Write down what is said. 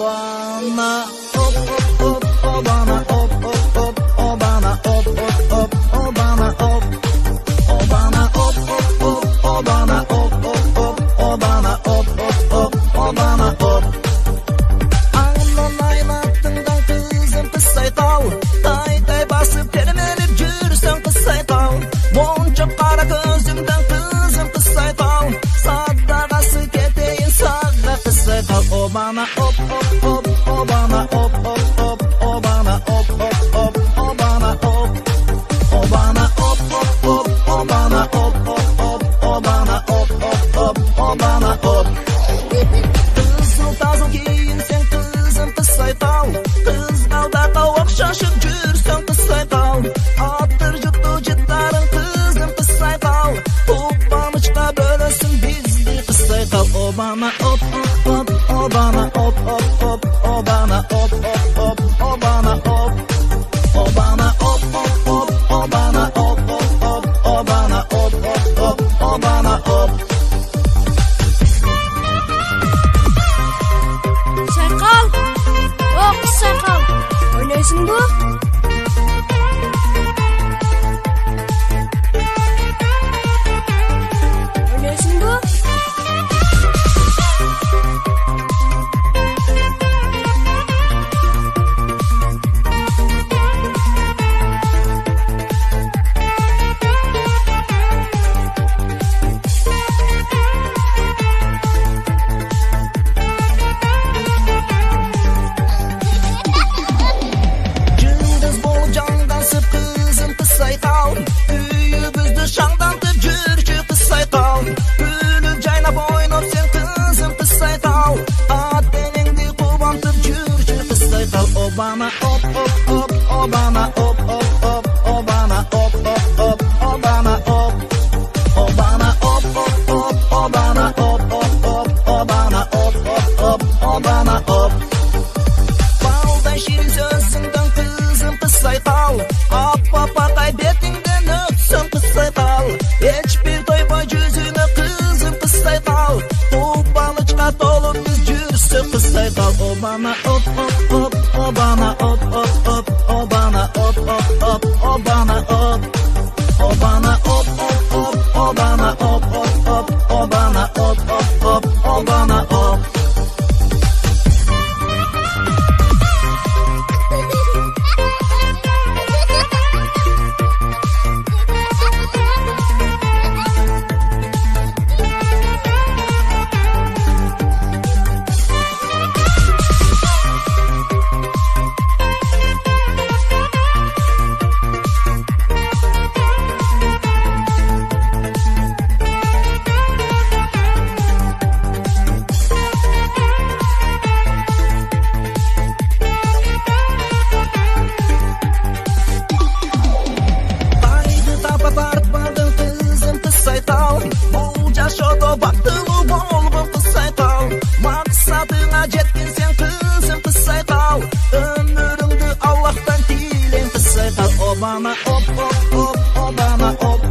Obana, op, op, op, Obana, op, op, op, Obana, op, op, op, Obana, op. Obana, op, op, op, Obana, op, op, op, Obana, op, op, op, Obana, op. Аңымнан айлаттыңдан кызым қысайтау, тай-тай басып термеліп жүрсің қысайтау. Моншақ қара көзіңден кызым қысайтау, садағасы кетейін саға қысайтау. Obana, op, op, op, Obana, op, op, op, Obana, op, op, op, Obana, op. Obana, op, op, op, Obana, op, op, op, Obana, op, op, op, Obana, op. Kızıl tazıl giyinsen kızım kısaytau, kızgalda ok şaşıp жүрсің kısaytau. Attır juttu jittarың kızım kısaytau, to'planishqa bölösün bizdi kısaytau. Obana, op, op, op, Obana, op, op, op, Obana, op, op, op, Obana, op. Obana, op, op, op, Obana, op, op, op, Obana, op, op, op, Obana, op. Сайқал, о қыз сайқал, ойлайсың ба? Ойлайсың ба? Жұлдыз болып жанғансып қызым қысайтау, үйімізді шаңдантып жүрші қысайтау. Күліп жайнап ойнап сен қызым қысайтау, ат-денеңді қуантып жүрші қысайтау. Obana, op, op, op, Obana, op, op, op, Obana, op, op, op, Obana, op. Obana, op, op, op, Obana, op, op, op, Obana, op, op, op, Obana, op. Балдай шиrin сөзіңдің кызым қысайтау, аппа-аппақай бетіңден өтсін қысайтау. Ешбір тойбай жүзіңі кызым қысайтау, то'палышқа толып біз жүрсін қысайтау. Obana, op, op, op, Obana, op, op, op, Obana, op, op, op, Obana, op. Obana, op, op, op, Obana, op, op, op, Obana, op, op, op, Obana, op. Тайды тапа тартпадың кызым қысайтау, бұл жашоодо бактылуу болгон кысайтау. Максатыңа жеткен сен кызым кысайтау, өмүрүңдү Аллахтан тилейм кысайтау. Obana, op, op, op, Obana, op,